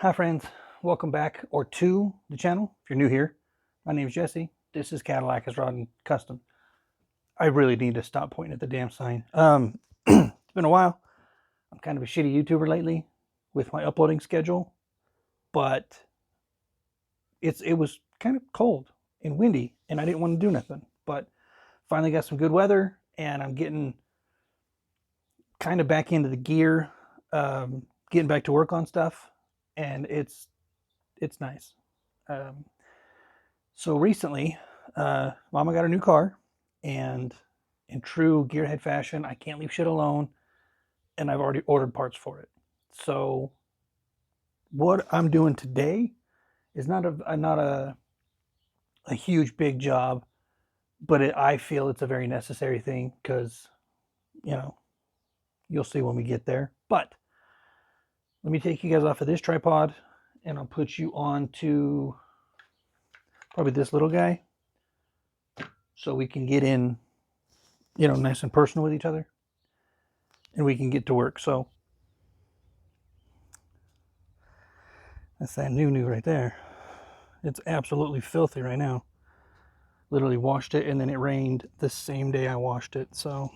Hi friends, welcome back or to the channel. If you're new here, my name is Jesse. This is Cadillac is Rod and Custom. I really need to stop pointing at the damn sign. It's been a while. I'm kind of a shitty YouTuber lately with my uploading schedule, but it was kind of cold and windy and I didn't want to do nothing. But finally got some good weather and I'm getting kind of back into the gear, getting back to work on stuff, and it's nice. So recently, Mama got a new car, and in true gearhead fashion, I can't leave shit alone, and I've already ordered parts for it. So what I'm doing today is not a huge big job, but I feel it's a very necessary thing because, you know, you'll see when we get there. But let me take you guys off of this tripod, and I'll put you on to probably this little guy so we can get in, nice and personal with each other and we can get to work. So that's that new right there. It's absolutely filthy right now. Literally washed it and then it rained the same day I washed it. So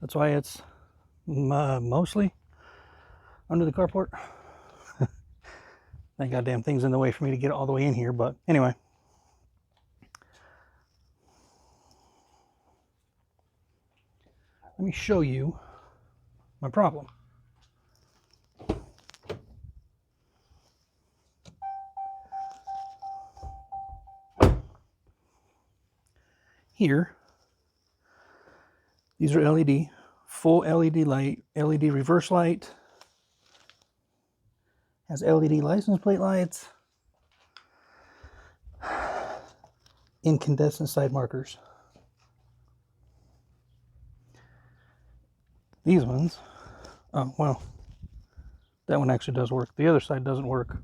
that's why it's mostly under the carport. That goddamn thing's in the way for me to get all the way in here, but anyway. Let me show you my problem. Here, these are LED, full LED light, LED reverse light, has LED license plate lights, incandescent side markers. These ones, oh well, that one actually does work. The other side doesn't work.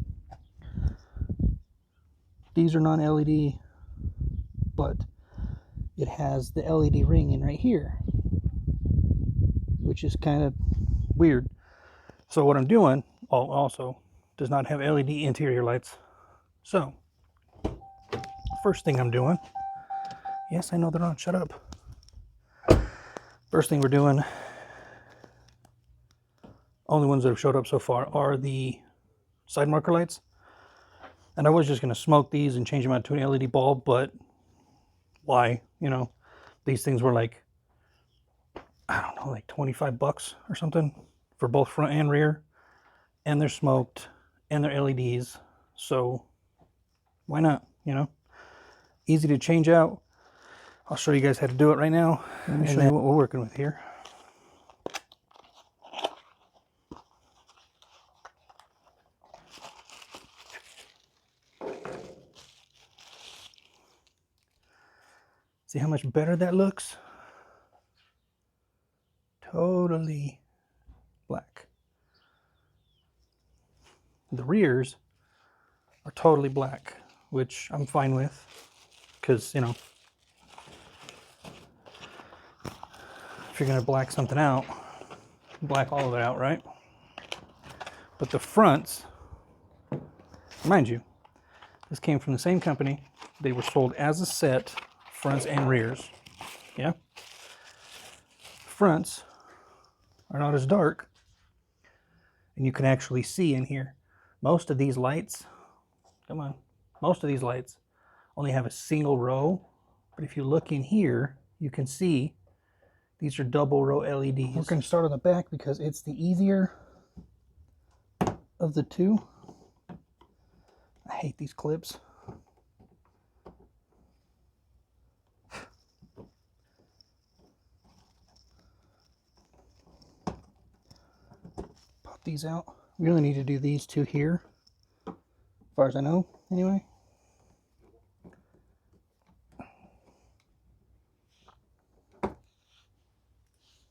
These are non-LED, but it has the LED ring in right here, which is kind of weird. So what I'm doing also does not have LED interior lights. So first thing I'm doing, yes, I know they're on, shut up. First thing we're doing, only ones that have showed up so far are the side marker lights. And I was just going to smoke these and change them out to an LED bulb, but why? These things were like, I don't know, like 25 bucks or something for both front and rear. And they're smoked and they're LEDs. So why not, Easy to change out. I'll show you guys how to do it right now. Let me show you what we're working with here. See how much better that looks? Totally black. The rears are totally black, which I'm fine with, because, if you're going to black something out, black all of it out, right? But the fronts, mind you, this came from the same company. They were sold as a set, fronts and rears. Yeah. Fronts are not as dark, and you can actually see in here. Most of these lights, most of these lights only have a single row, but if you look in here, you can see these are double row LEDs. We're going to start on the back because it's the easier of the two. I hate these clips. Pop these out. We really need to do these two here, as far as I know, anyway. I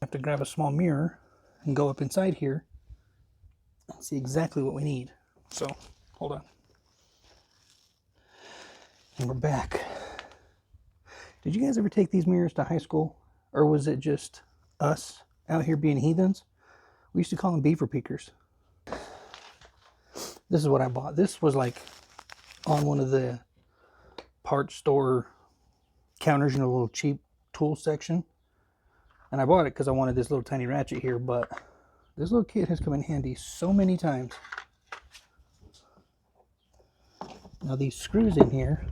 have to grab a small mirror and go up inside here and see exactly what we need. So, hold on. And we're back. Did you guys ever take these mirrors to high school? Or was it just us out here being heathens? We used to call them beaver peakers. This is what I bought. This was like on one of the parts store counters in a little cheap tool section. And I bought it because I wanted this little tiny ratchet here, but this little kit has come in handy so many times. Now these screws in here,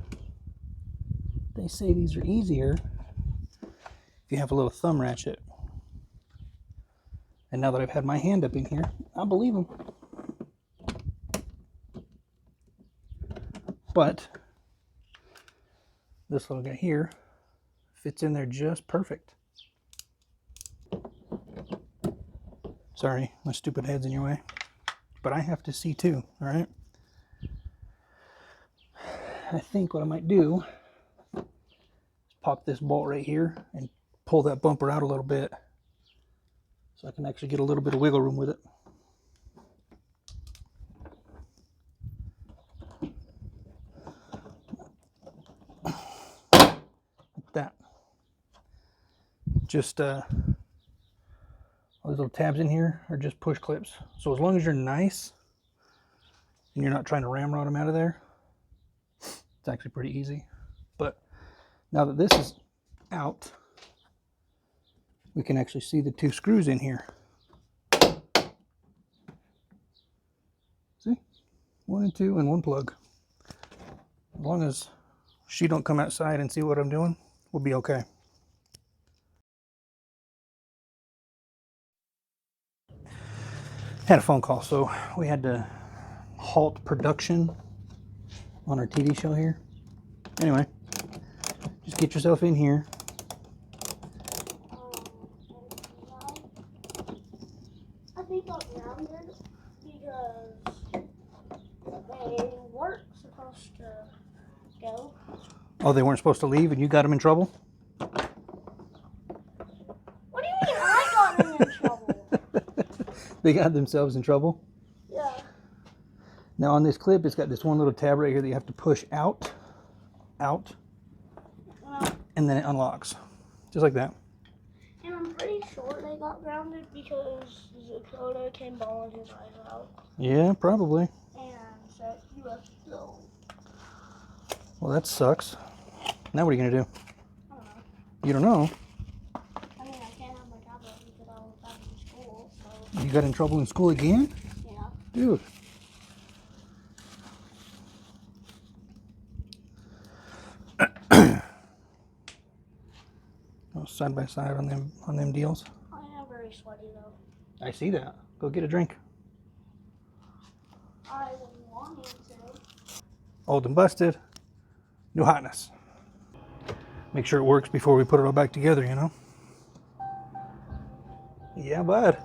they say these are easier if you have a little thumb ratchet. And now that I've had my hand up in here, I believe them. But this little guy here fits in there just perfect. Sorry, my stupid head's in your way. But I have to see too, all right? I think what I might do is pop this bolt right here and pull that bumper out a little bit so I can actually get a little bit of wiggle room with it. Like that. Just all these little tabs in here are just push clips. So as long as you're nice and you're not trying to ramrod them out of there, it's actually pretty easy. But now that this is out, we can actually see the two screws in here. See? 1 and 2 and 1 plug. As long as she don't come outside and see what I'm doing, we'll be okay. Had a phone call, so we had to halt production on our TV show here. Anyway, just get yourself in here. I think I'm grounded because they weren't supposed to go. Oh, they weren't supposed to leave and you got them in trouble? What do you mean I got them in trouble? They got themselves in trouble? Yeah. Now on this clip, it's got this one little tab right here that you have to push out, and then it unlocks. Just like that. And I'm pretty sure they got grounded because Dakota came bawling his eyes out. Yeah, probably. And said he left to go. Well, that sucks. Now what are you going to do? I don't know. You don't know? I mean, I can't have my tablet because I was back in school, so. You got in trouble in school again? Yeah. Dude. Oh, side by side on them deals. I am very sweaty though. I see that. Go get a drink. I wanted to. Old and busted. New hotness. Make sure it works before we put it all back together, you know? Yeah, bud.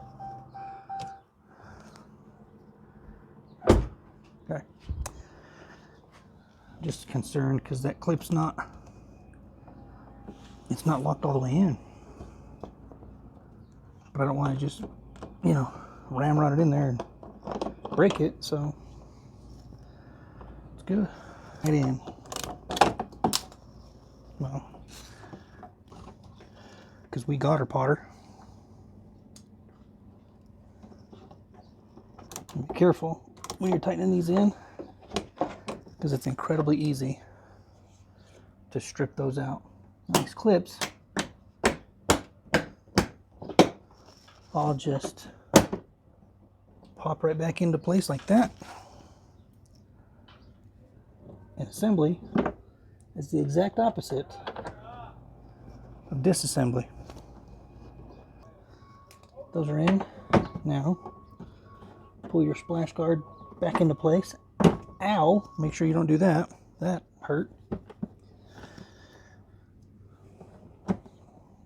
Okay. Just concerned because that clip's not, it's not locked all the way in. But I don't want to just, you know, ramrod it in there and break it, so it's good. Right in. Well, because we got her, Potter. Be careful when you're tightening these in, because it's incredibly easy to strip those out. These clips, I'll just pop right back into place like that. And assembly is the exact opposite of disassembly. Those are in. Now, pull your splash guard back into place. Ow! Make sure you don't do that. That hurt. Put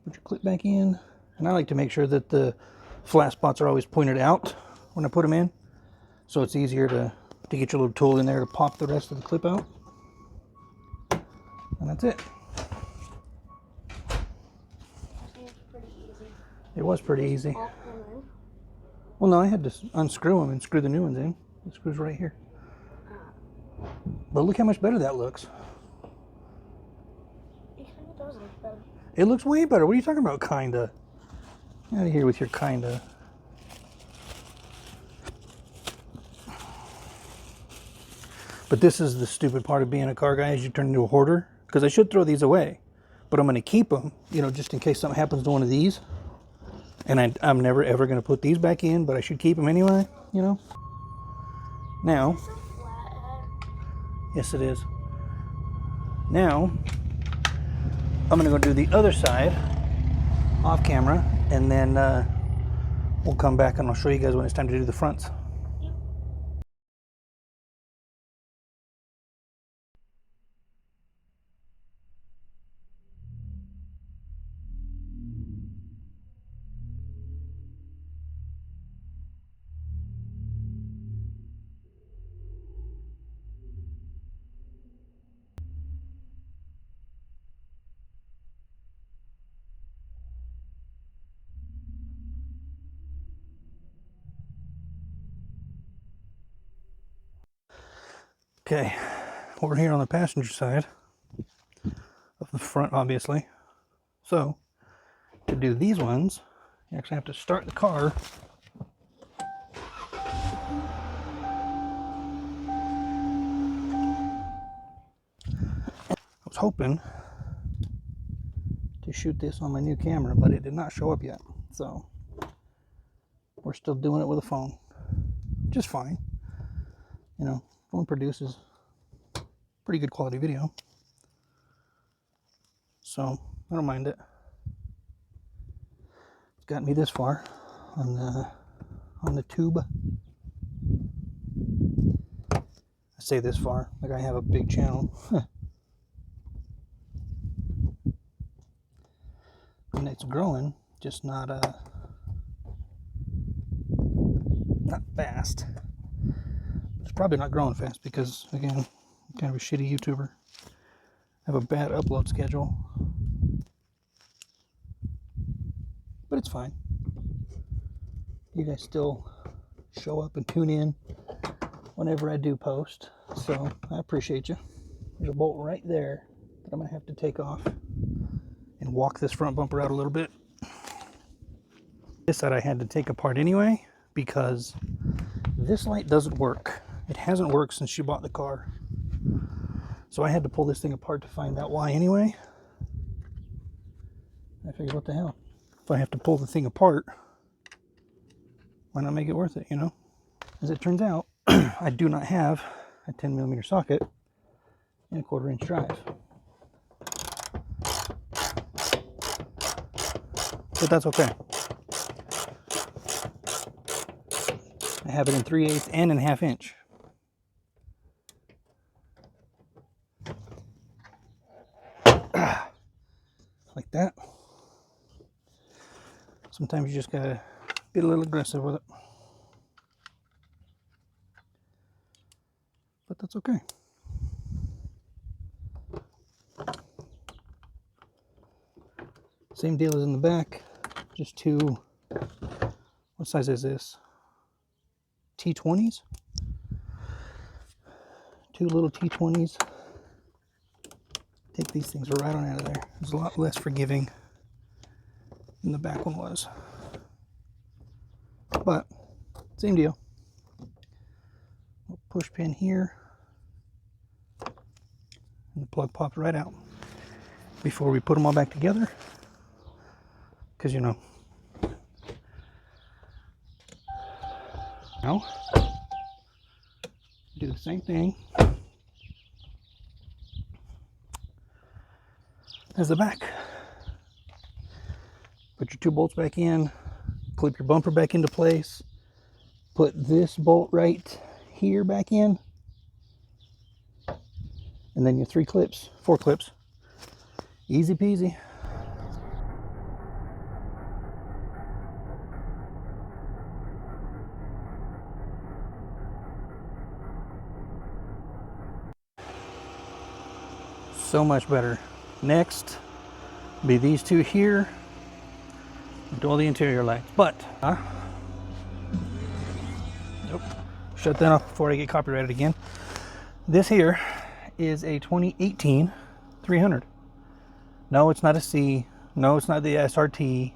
your clip back in. And I like to make sure that the flat spots are always pointed out when I put them in, so it's easier to get your little tool in there to pop the rest of the clip out. And that's it. It's pretty easy. It was pretty easy. Well, no, I had to unscrew them and screw the new ones in. The screw's right here. But look how much better that looks. It kind of does look better. It looks way better. What are you talking about, kinda? Get out of here with your kinda. But this is the stupid part of being a car guy, is you turn into a hoarder. Because I should throw these away, but I'm going to keep them, you know, just in case something happens to one of these. And I'm never ever going to put these back in, but I should keep them anyway, you know. Now, yes it is. Now, I'm going to go do the other side off camera, and then we'll come back and I'll show you guys when it's time to do the fronts. Okay, we're here on the passenger side of the front, obviously. So, to do these ones, you actually have to start the car. I was hoping to shoot this on my new camera, but it did not show up yet. So, we're still doing it with a phone. Just fine. You know, phone produces pretty good quality video. So, I don't mind it. It's got me this far on the tube. I say this far, like I have a big channel. And it's growing, just not fast. It's probably not growing fast because, again, I'm kind of a shitty YouTuber. I have a bad upload schedule. But it's fine. You guys still show up and tune in whenever I do post. So I appreciate you. There's a bolt right there that I'm going to have to take off and walk this front bumper out a little bit. This side I had to take apart anyway because this light doesn't work. It hasn't worked since she bought the car. So I had to pull this thing apart to find out why anyway. I figured, what the hell? If I have to pull the thing apart, why not make it worth it, you know? As it turns out, I do not have a 10mm socket and a 1/4 inch drive. But that's okay. I have it in 3/8 and in 1/2 inch. Like that. Sometimes you just gotta get a little aggressive with it. But that's okay. Same deal as in the back. Just two, what size is this? T20s? Two little T20s. Take these things right on out of there. It's a lot less forgiving than the back one was. But, same deal. Push pin here. And the plug pops right out. Before we put them all back together. Because, you know. Now, do the same thing as the back. Put your 2 bolts back in, clip your bumper back into place, put this bolt right here back in, and then your 4 clips. Easy peasy. So much better. Next, be these 2 here. Do all the interior lights. But, nope. Shut that off before I get copyrighted again. This here is a 2018 300. No, it's not a C. No, it's not the SRT.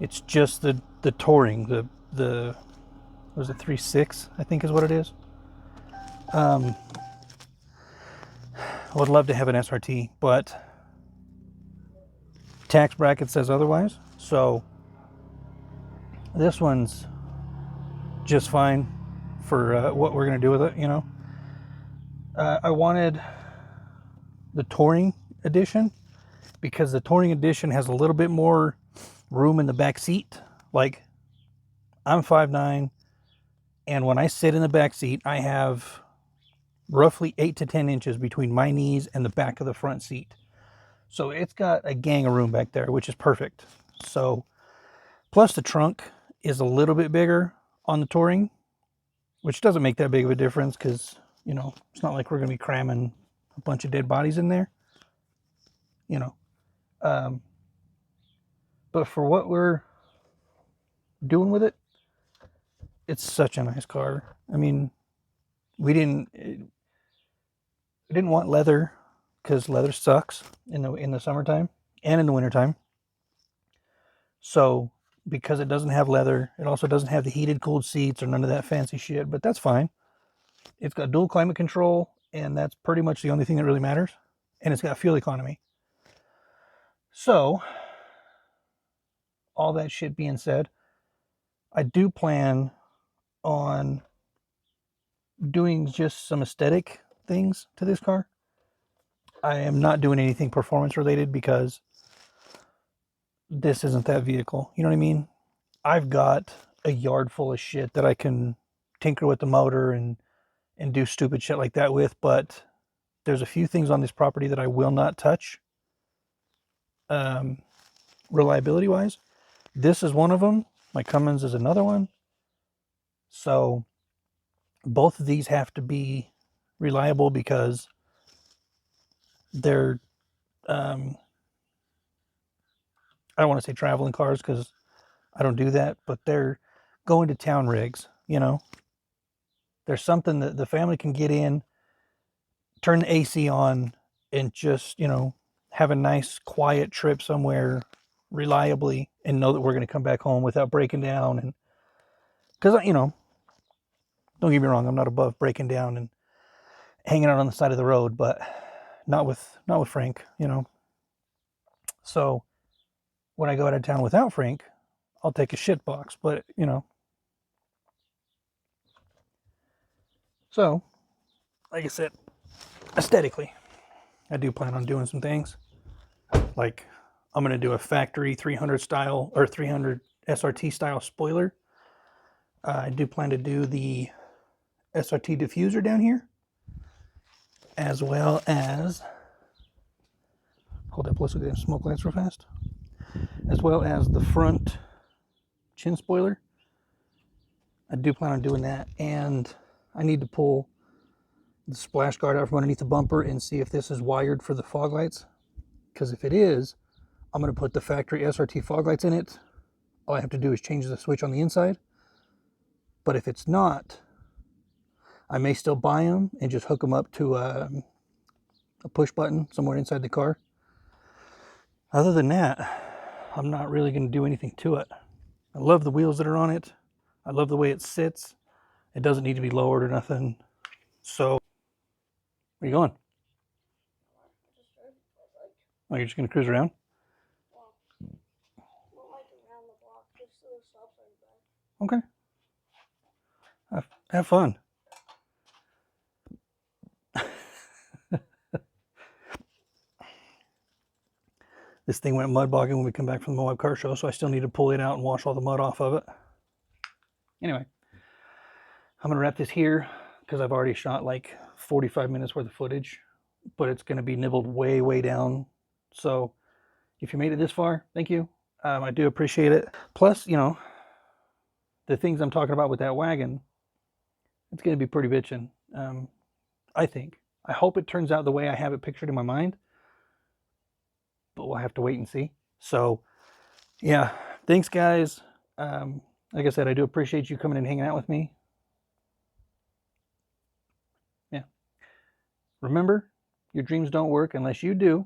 It's just the Touring. The what was it, 3.6, I think is what it is. I would love to have an SRT, but tax bracket says otherwise. So this one's just fine for what we're going to do with it, you know. I wanted the Touring Edition because the Touring Edition has a little bit more room in the back seat. Like, I'm 5'9", and when I sit in the back seat, I have roughly 8 to 10 inches between my knees and the back of the front seat. So it's got a gang of room back there, which is perfect. So, plus the trunk is a little bit bigger on the Touring, which doesn't make that big of a difference because, you know, it's not like we're going to be cramming a bunch of dead bodies in there, you know. But for what we're doing with it, it's such a nice car. I mean, we didn't want leather because leather sucks in the summertime and in the wintertime. So because it doesn't have leather, it also doesn't have the heated cooled seats or none of that fancy shit, but that's fine. It's got dual climate control, and that's pretty much the only thing that really matters. And it's got fuel economy. So all that shit being said, I do plan on doing just some aesthetic things to this car. I am not doing anything performance related because this isn't that vehicle. You know what I mean? I've got a yard full of shit that I can tinker with the motor and do stupid shit like that with, but there's a few things on this property that I will not touch. Reliability wise, this is one of them. My Cummins is another one. So both of these have to be reliable because they're I don't want to say traveling cars because I don't do that, but they're going to town rigs, you know. There's something that the family can get in, turn the AC on, and just, you know, have a nice quiet trip somewhere reliably and know that we're going to come back home without breaking down. And because, you know, don't get me wrong, I'm not above breaking down and hanging out on the side of the road, but not with Frank, you know. So when I go out of town without Frank, I'll take a shit box, but you know. So, like I said, aesthetically, I do plan on doing some things. Like, I'm going to do a factory 300 style or 300 SRT style spoiler. I do plan to do the SRT diffuser down here, as well as, hold up, let's look at the smoke lights real fast, as well as the front chin spoiler. I do plan on doing that, and I need to pull the splash guard out from underneath the bumper and see if this is wired for the fog lights, because if it is, I'm going to put the factory SRT fog lights in it. All I have to do is change the switch on the inside. But if it's not, I may still buy them and just hook them up to a push button somewhere inside the car. Other than that, I'm not really going to do anything to it. I love the wheels that are on it. I love the way it sits. It doesn't need to be lowered or nothing. So, where are you going? Oh, you're just going to cruise around? Okay. Have fun. This thing went mud bogging when we come back from the Moab Car Show, so I still need to pull it out and wash all the mud off of it. Anyway, I'm going to wrap this here because I've already shot like 45 minutes worth of footage, but it's going to be nibbled way, way down. So if you made it this far, thank you. I do appreciate it. Plus, you know, the things I'm talking about with that wagon, it's going to be pretty bitching, I think. I hope it turns out the way I have it pictured in my mind, but we'll have to wait and see. So, yeah, thanks, guys. Like I said, I do appreciate you coming and hanging out with me. Yeah. Remember, your dreams don't work unless you do.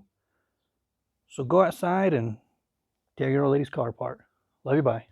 So go outside and tear your old lady's car apart. Love you, bye.